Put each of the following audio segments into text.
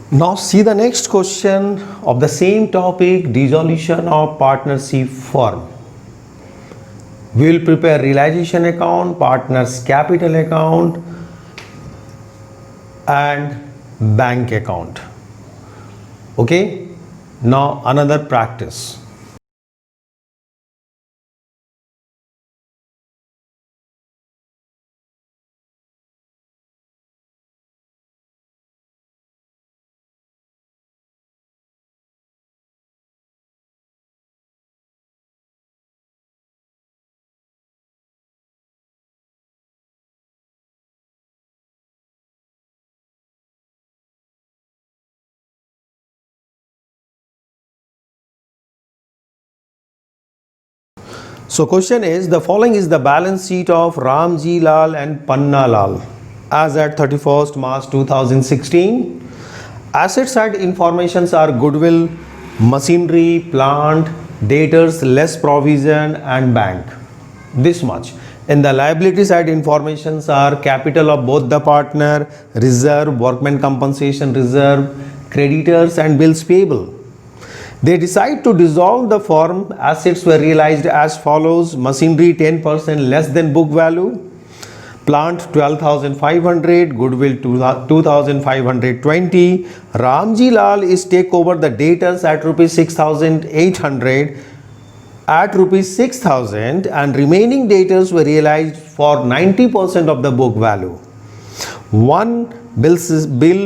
Now see the next question of the same topic, dissolution of partnership firm. We will prepare realization account, partners capital account and bank account. Okay, now another practice. So question is, the following is the balance sheet of Ramji Lal and Panna Lal as at 31st March 2016. Asset side informations are goodwill, machinery, plant, debtors, less provision and bank. This much. And the liability side informations are capital of both the partner, reserve, workman compensation reserve, creditors and bills payable. They decide to dissolve the firm. Assets were realized as follows: machinery 10% less than book value, plant 12,500, goodwill 2,520. Ramji Lal is take over the debtors at rupees 6,800 at rupees 6,000 and remaining debtors were realized for 90% of the book value. One bill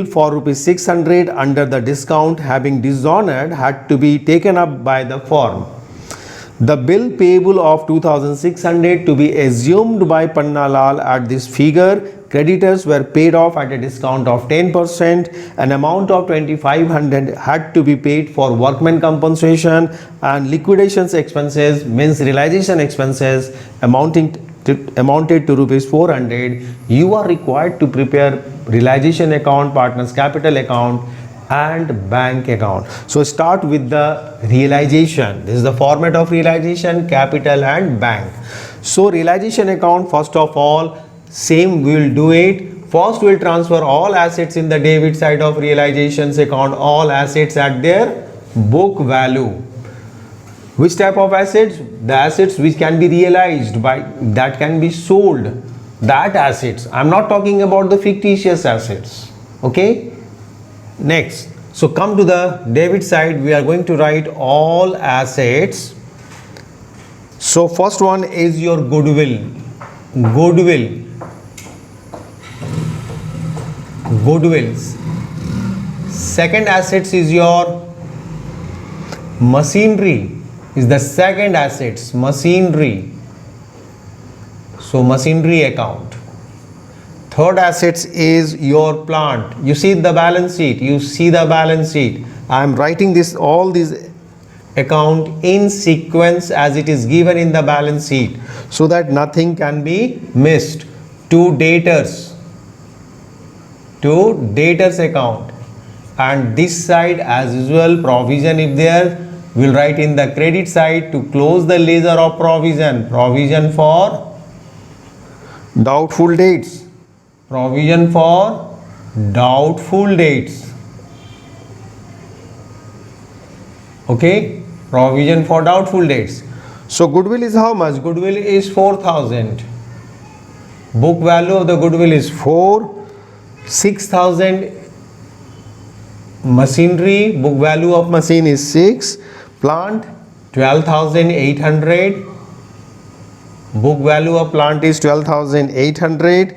for rupees 600 under the discount having dishonored had to be taken up by the firm. The bill payable of 2,600 to be assumed by Panna Lal at this figure. Creditors were paid off at a discount of 10%. An amount of 2,500 had to be paid for workman compensation and liquidations expenses, means realization expenses amounted to rupees 400. You are required to prepare realization account, partners capital account and bank account. So start with the realization. This is the format of realization, capital and bank. So realization account, first of all, same we will do it. First we will transfer all assets in the debit side of realizations account, all assets at their book value. Which type of assets? The assets which can be realized by, that can be sold, that assets. I am not talking about the fictitious assets. Okay. Next, so come to the debit side. We are going to write all assets. So first one is your goodwill. Goodwills. Second assets is your machinery. Is the second assets, machinery. So machinery account. Third assets is your plant. You see the balance sheet. I am writing this, all these account in sequence as it is given in the balance sheet, so that nothing can be missed. To debtors account, and this side as usual provision if there, we'll write in the credit side to close the ledger of provision for doubtful dates. Okay, provision for doubtful dates. So goodwill is how much? Goodwill is 4,000. Book value of the goodwill is 4. 6,000 machinery, book value of machine is 6. Plant 12,800, book value of plant is 12,800.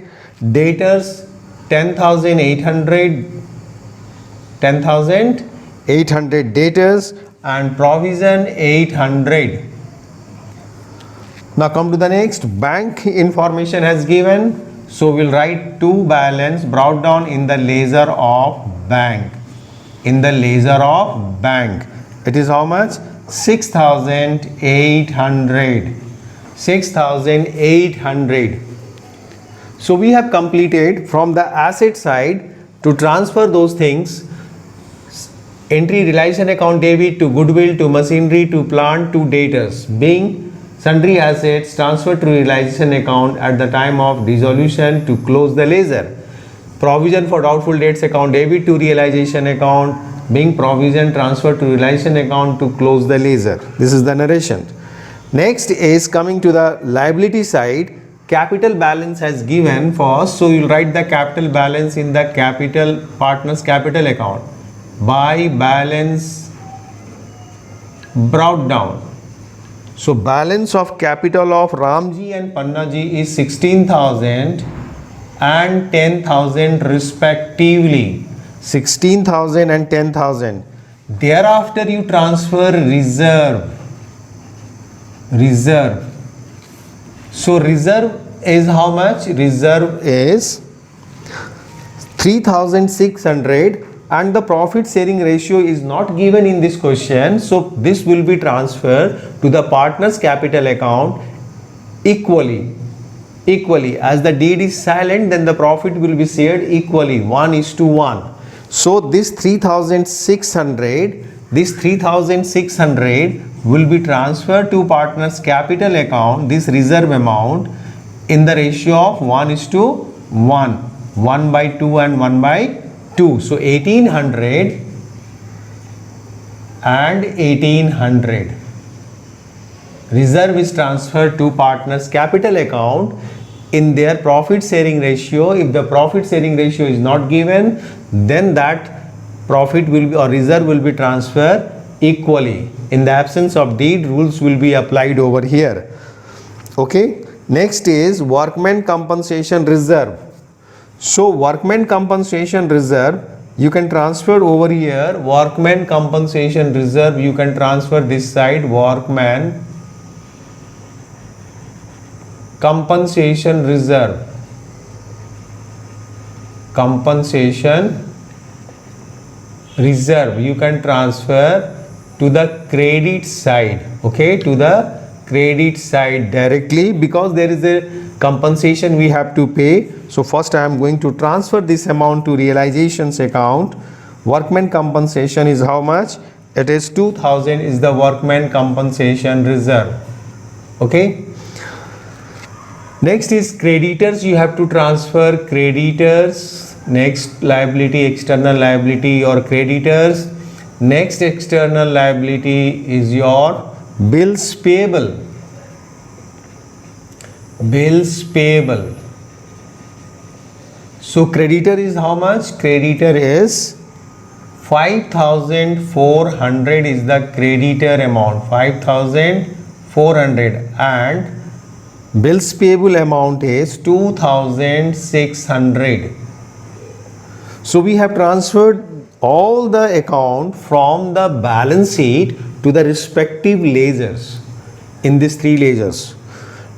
Debtors 10,800 debtors and provision 800. Now come to the next. Bank information has given, so we'll write to balance brought down in the ledger of bank. It is how much? 6,800. So we have completed from the asset side to transfer those things. Entry realization account debit to goodwill to machinery to plant to debtors, being sundry assets transferred to realization account at the time of dissolution to close the ledger. provision for doubtful debts account debit to realization account, being provision transferred to realization account to close the ledger. This is the narration. Next is coming to the liability side. Capital balance has given first, so you'll write the capital balance in the capital partners capital account. By balance brought down. So balance of capital of Ramji and Pannaji is 16,000 and 10,000 respectively. 16,000 and 10,000. Thereafter you transfer reserve. So reserve is how much? Reserve is 3,600 and the profit sharing ratio is not given in this question. So this will be transferred to the partners capital account equally. As the deed is silent, then the profit will be shared equally, 1:1. So this 3,600 will be transferred to partners capital account, this reserve amount, in the ratio of 1:1, 1/2 and 1/2. So 1,800 and 1,800. Reserve is transferred to partners capital account in their profit sharing ratio. If the profit sharing ratio is not given, then that profit will be or reserve will be transferred equally. In the absence of deed, rules will be applied over here. Okay. Next is workman compensation reserve. So workman compensation reserve you can transfer over here. Workman compensation reserve you can transfer this side. Workman compensation reserve. You can transfer to the credit side. Okay, to the credit side directly, because there is a compensation we have to pay. So first I am going to transfer this amount to realizations account. Workman compensation is how much? It is 2,000 is the workman compensation reserve. Okay. Next is creditors. You have to transfer creditors. Next liability, external liability or creditors. Next external liability is your bills payable. So creditor is how much? Creditor is 5,400 is the creditor amount. 5,400 and bills payable amount is 2,600. So we have transferred all the account from the balance sheet to the respective ledgers in these three ledgers.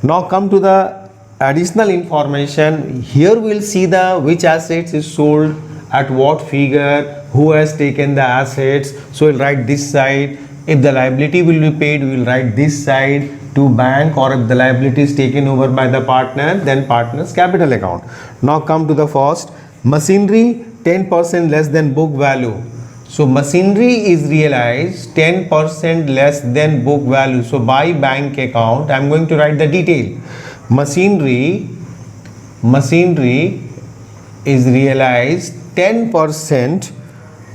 Now come to the additional information. Here we will see the which assets is sold, at what figure, who has taken the assets. So we'll write this side. If the liability will be paid, we will write this side to bank, or if the liability is taken over by the partner, then partner's capital account. Now come to the first. Machinery 10% less than book value. So machinery is realized 10% less than book value. So by bank account, I am going to write the detail. Machinery is realized 10%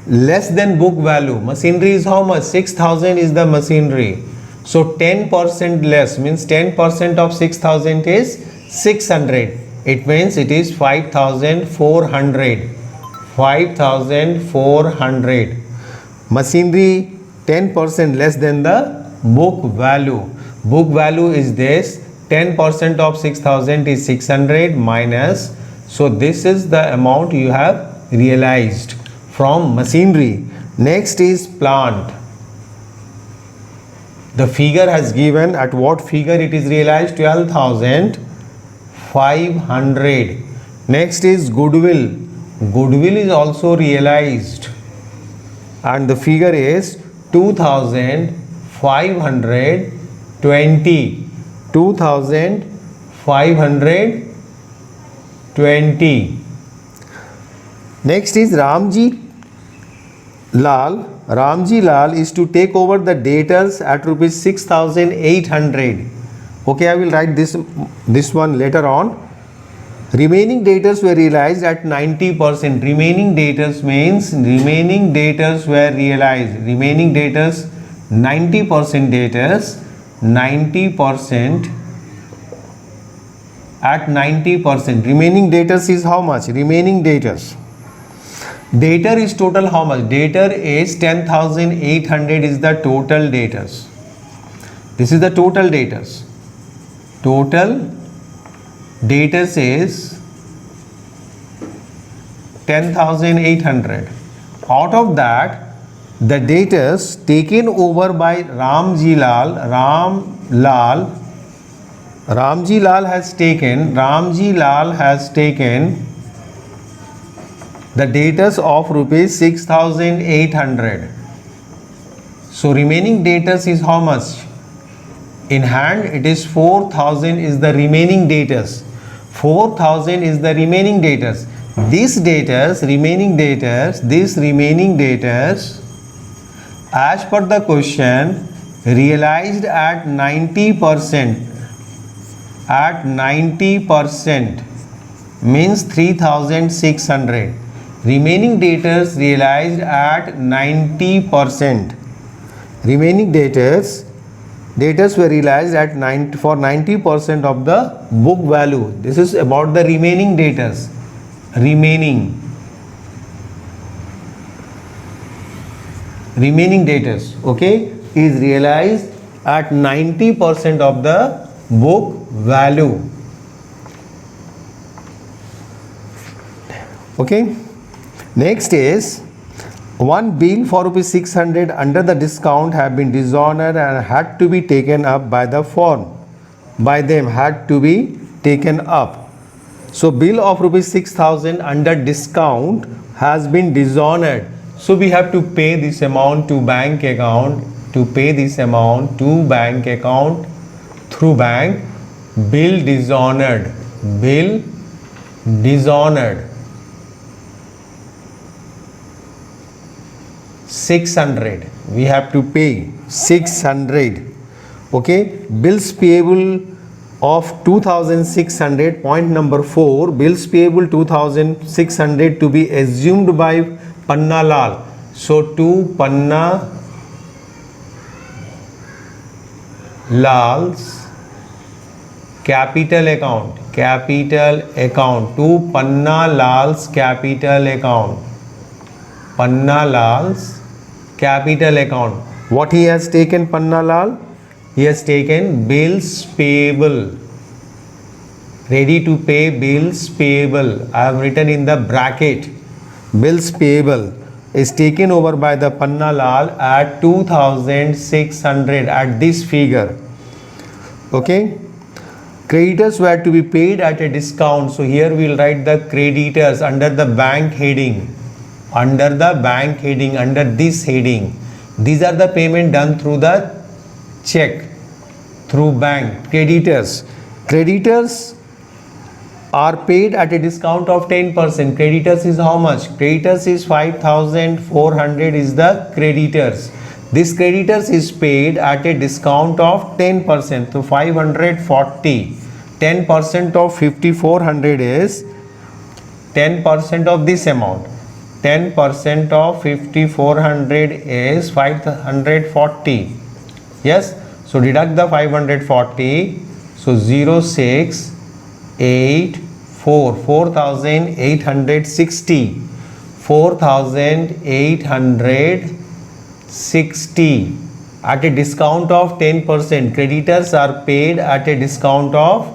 less than book value. Machinery is how much? 6,000 is the machinery. So 10% less means 10% of 6,000 is 600. It means it is 5,400. 5,400. Machinery 10% less than the book value. Book value is this. 10% of 6,000 is 600 minus. So this is the amount you have realized from machinery. Next is plant. The figure has given at what figure it is realized? 12,500. Next is goodwill. Goodwill is also realized and the figure is 2,520. 2,520. Next is Ramji Lal. Ramji Lal is to take over the debtors at rupees 6,800. Okay, I will write this one later on. Remaining debtors were realized at 90%. Remaining debtors means remaining debtors were realized. Remaining debtors 90% debtors, 90% at 90%. Remaining debtors is how much? Remaining debtors. Debtor is total how much? Debtor is 10,800 is the total debtors. This is the total debtors. Total debtors is 10,800. Out of that, the debtors taken over by Ramji Lal has taken the debtors of rupees 6,800. So remaining debtors is how much? In hand it is 4,000 is the remaining debtors. 4,000 is the remaining debtors. These remaining debtors, as per the question, realized at 90%. At 90% means 3,600. Remaining debtors realized at 90%. Remaining debtors were realized at 90% of the book value. This is about the remaining debtors. Remaining debtors, okay, is realized at 90% of the book value. Okay, next is one bill for rupees 600 under the discount have been dishonored and had to be taken up by the firm. By them had to be taken up. So bill of rupees 6,000 under discount has been dishonored. So we have to pay this amount to bank account. To pay this amount to bank account through bank. Bill dishonored. Bill dishonored. 600. We have to pay 600. Okay. Bills payable of 2,600. Point number 4. Bills payable 2,600 to be assumed by Panna Lal. So to Panna Lal's capital account. To Panna Lal's capital account. Panna Lal's capital account. What he has taken, Panna Lal? He has taken bills payable. Ready to pay bills payable. I have written in the bracket. Bills payable is taken over by the Panna Lal at 2,600 at this figure. Okay. Creditors were to be paid at a discount. So here we will write the creditors under the bank heading. Under the bank heading, under this heading. These are the payment done through the check, through bank. Creditors are paid at a discount of 10%. Creditors is how much? Creditors is 5,400 is the creditors. This creditors is paid at a discount of 10%. So 540. 10% of 5,400 is 10% of this amount. 10% of 5,400 is 540. Yes. So deduct the 540. So 0684 4,860. 4,860 at a discount of 10%. Creditors are paid at a discount of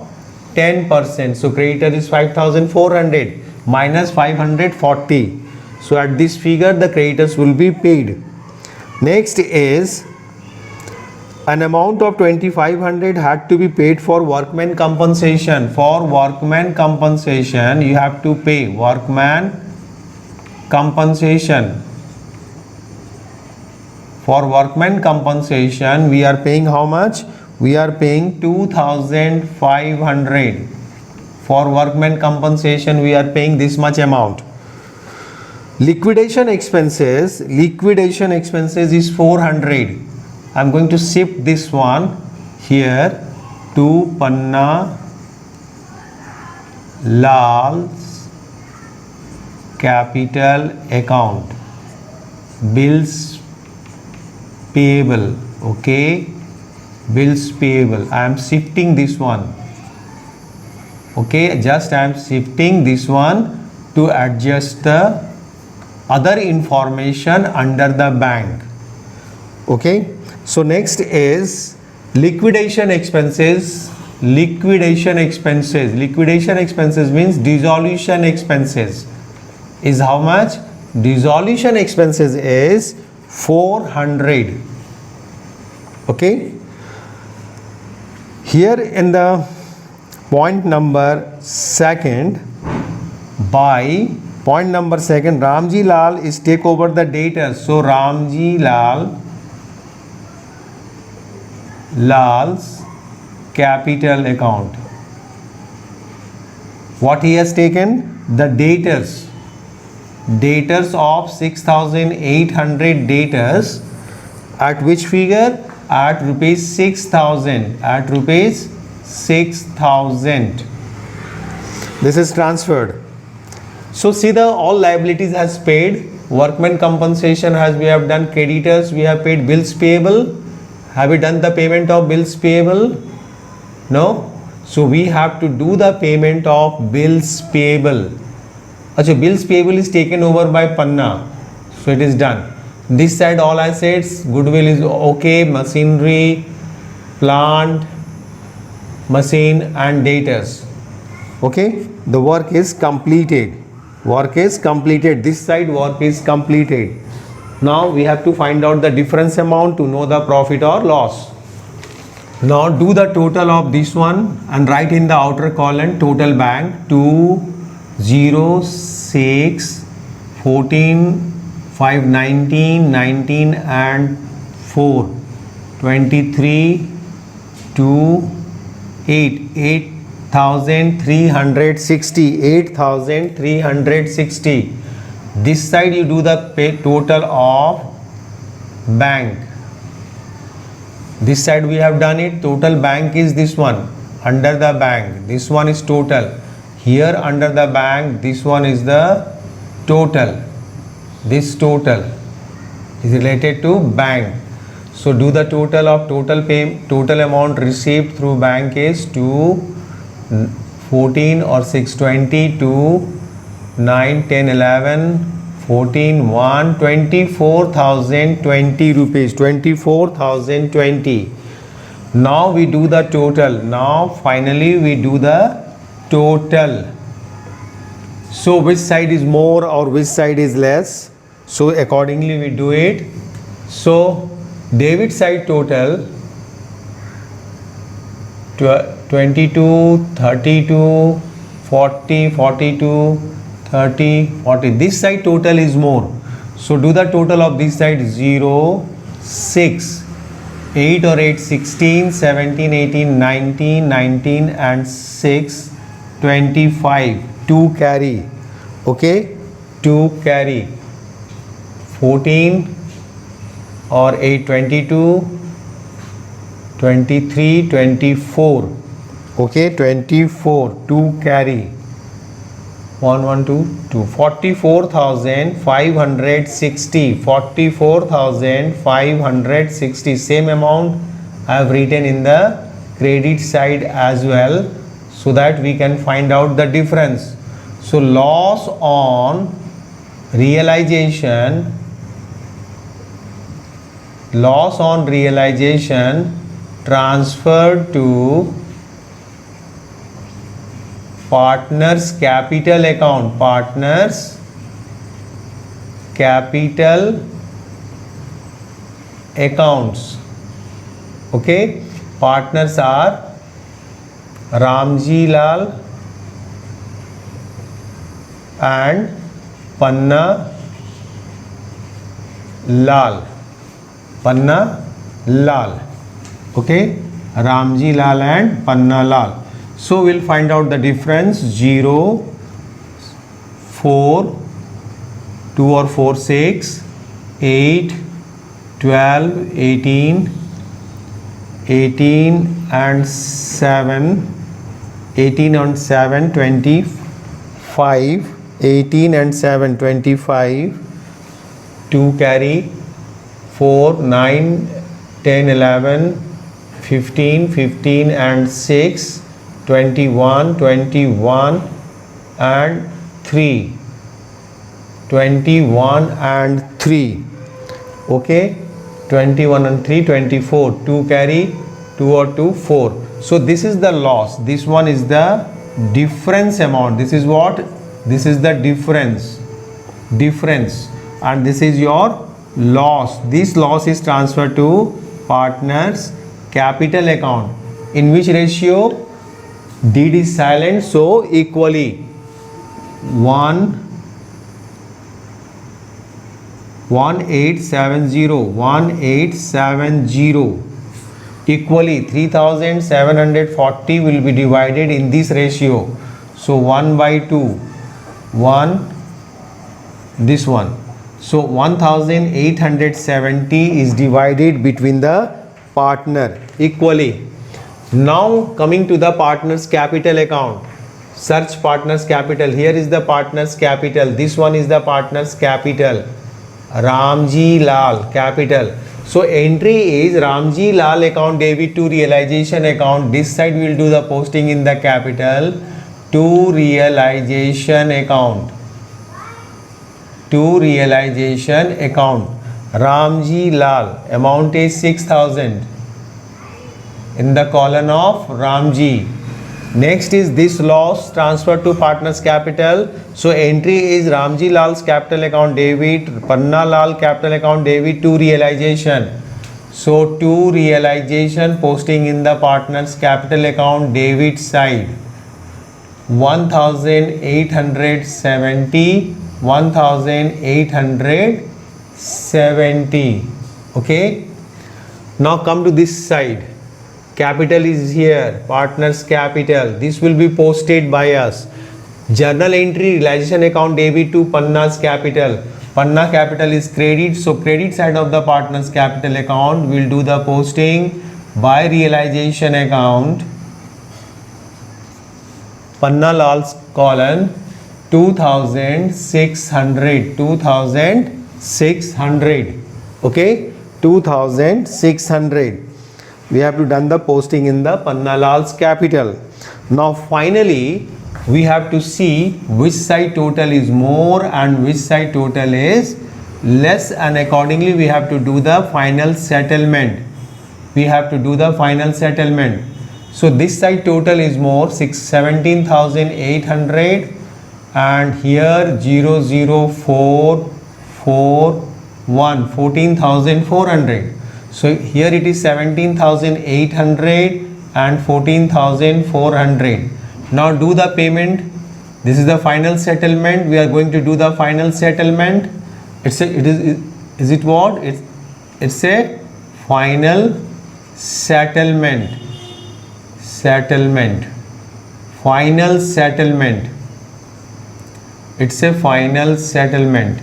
10%. So creditor is 5,400 minus 540. So at this figure the creditors will be paid. Next is an amount of 2,500 had to be paid for workman compensation. For workman compensation you have to pay workman compensation. For workman compensation we are paying how much? We are paying 2,500. For workman compensation we are paying this much amount. Liquidation expenses is 400. I am going to shift this one here to Panna Lal's capital account, bills payable. Okay, bills payable. I am shifting this one. Okay, just I am shifting this one to adjust the other information under the bank. Okay, so next is liquidation expenses. Liquidation expenses. Liquidation expenses means dissolution expenses is how much? Dissolution expenses is 400. Okay, here in the point number second, by point number second, Ramji Lal is take over the debtors. So Ramji Lal's capital account. What he has taken? The debtors. Debtors of 6,800 debtors. At which figure? At rupees 6,000. At rupees 6,000. This is transferred. So see, the all liabilities has paid. Workman compensation has we have done. Creditors we have paid. Bills payable. Have we done the payment of bills payable? No. So we have to do the payment of bills payable. Achha, bills payable is taken over by Panna. So it is done. This side all assets, goodwill is okay, machinery, plant, machine and debtors. Okay, the work is completed. Work is completed. This side work is completed. Now we have to find out the difference amount to know the profit or loss. Now do the total of this one and write in the outer column total bank 2, 0, 6, 14, 5, 19, 19 and 4, 23, 2, 8, 8,360, 8,360. This side you do the total of bank. This side we have done it. Total bank is this one. Under the bank, this one is total. Here under the bank, this one is the total. This total is related to bank. So do the total of total amount received through bank is 214 or 620 2 9 10 11 14 1 24,020 rupees. 24,020. Now we do the total. Now finally we do the total. So which side is more or which side is less? So accordingly we do it. So debit side total 22, 32, 40, 42, 30, 40. This side total is more. So do the total of this side 0, 6, 8 or 8, 16, 17, 18, 19, 19 and 6, 25. 2 carry. Okay, 2 carry. 14 or 8, 22, 23, 24. Okay, 24. 2 carry. 1, 1, 2, 2. 44,560. 44,560. Same amount I have written in the credit side as well, so that we can find out the difference. So loss on realization. Loss on realization transferred to partners capital account. Partners capital accounts. Okay, partners are Ramji Lal and Panna Lal. Panna Lal. Okay, Ramji Lal and Panna Lal. So we'll find out the difference. 0, 4, 2 or 4, 6, 8, 12, 18, 18 and 7, 18 and 7 25, 18 and 7 25, 2 carry 4 9 10 11 15, 15 and 6 21, 21 and 3, 21 and 3, okay, 21 and 3 24, 2 carry 2 or 2 4. So this is the loss, this one is the difference amount, this is what, this is the difference, and this is your loss. This loss is transferred to partners capital account. In which ratio? Deed is silent, so equally 1870 equally 3740 will be divided in this ratio. So 1 by 2, 1, this one. So 1870 is divided between the partner equally. Now coming to the partners capital account. Search partners capital. Here is the partners capital. This one is the partners capital. Ramji Lal capital. So entry is Ramji Lal account debit to realization account. This side we will do the posting in the capital to realization account. To realization account. Ramji Lal amount is 6,000 in the column of Ramji. Next is this loss transferred to partners capital. So entry is Ramji Lal's capital account debit, Panna Lal capital account debit to realization. So to realization posting in the partners capital account debit side 1870, 1870. Okay. Now come to this side. Capital is here, partners capital. This will be posted by us. Journal entry realization account debit to Panna's capital. Panna capital is credit, so credit side of the partners capital account will do the posting by realization account. Panna Lal's column 2600, 2600. Okay, 2600. We have to done the posting in the Panna Lal's capital. Now finally we have to see which side total is more and which side total is less, and accordingly we have to do the final settlement. We have to do the final settlement. So this side total is more 17,800 and here 00441 14,400. So here it is 17,800 and 14,400. Now do the payment. This is the final settlement. We are going to do the final settlement. It's a final settlement. Final settlement. It's a final settlement.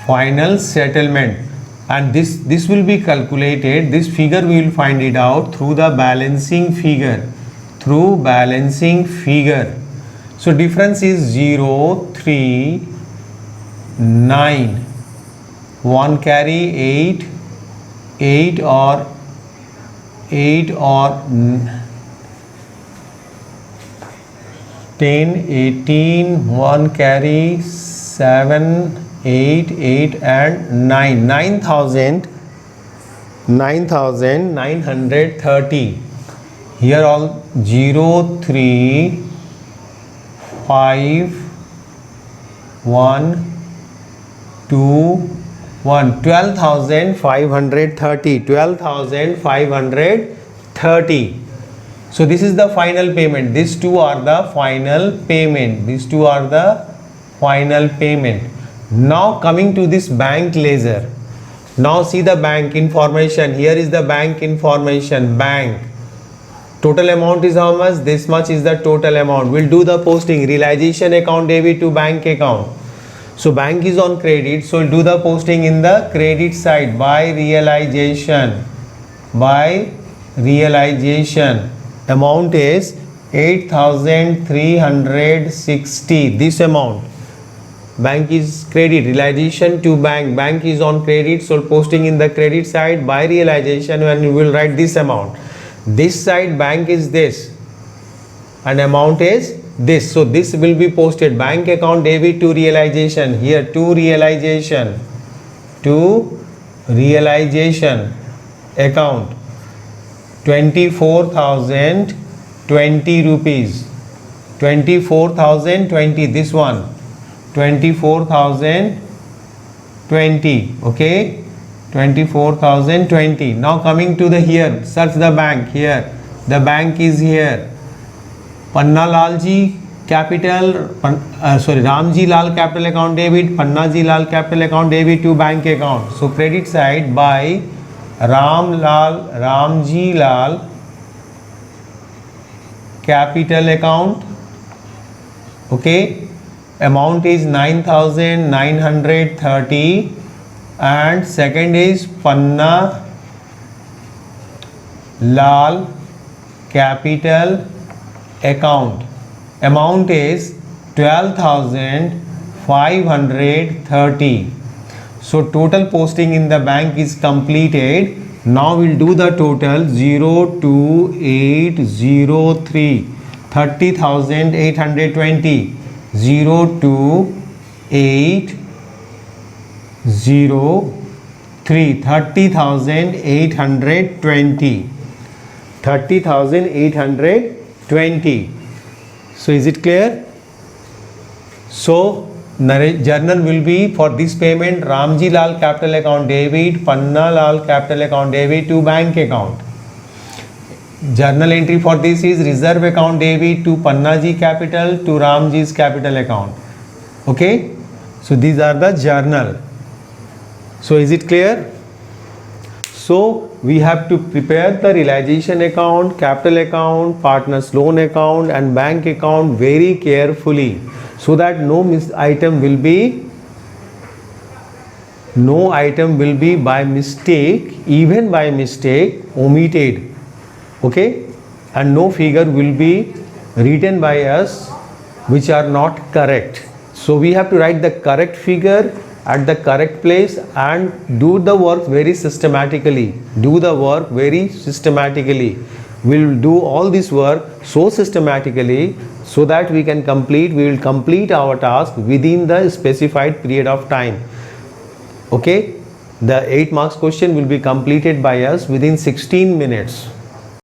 Final settlement, and this will be calculated. This figure we will find it out through the balancing figure. Through balancing figure. So difference is 0 3 9. 1 carry 8 or 10 18. 1 carry 7 8 and 9. 9,930. Here all 0 3 5 1 2 1. 12,530. 12,530. So this is the final payment. These two are the final payment. These two are the final payment. Now coming to this bank ledger. Now see the bank information. Here is the bank information. Bank. Total amount is how much? This much is the total amount. We'll do the posting. Realization account debit to bank account. So bank is on credit. So we'll do the posting in the credit side by realization. by realization. Amount is 8,360. This amount. Bank is credit, realization to bank. Bank is on credit, so posting in the credit side by realization, when you will write this amount. This side bank is this, and amount is this. So this will be posted bank account debit to realization. Here to realization account 24,020 rupees. 24,020. This one 24,020. Okay, 24,020. Now coming to the here, search the bank. Here the bank is here. Panna Lalji capital, Ramji Lal capital account debit, Panna Ji Lal capital account debit to bank account. So credit side by Ramji Lal capital account. Okay, amount is 9,930, and second is Panna Lal capital account. Amount is 12,530. So total posting in the bank is completed. Now we'll do the total. 02803, 30,820. 02803, 30,820. 30,820. So is it clear? So journal will be for this payment: Ramji Lal capital account debit, Panna Lal capital account debit to bank account. Journal entry for this is reserve account debit to Panna Ji capital to Ramji's capital account. Okay, so these are the journal. So is it clear? So we have to prepare the realization account, capital account, partners loan account and bank account very carefully, so that no item will be by mistake, even by mistake, omitted. Okay, and no figure will be written by us which are not correct. So we have to write the correct figure at the correct place and do the work very systematically. We'll do all this work so systematically so that we will complete our task within the specified period of time. Okay, the 8 marks question will be completed by us within 16 minutes.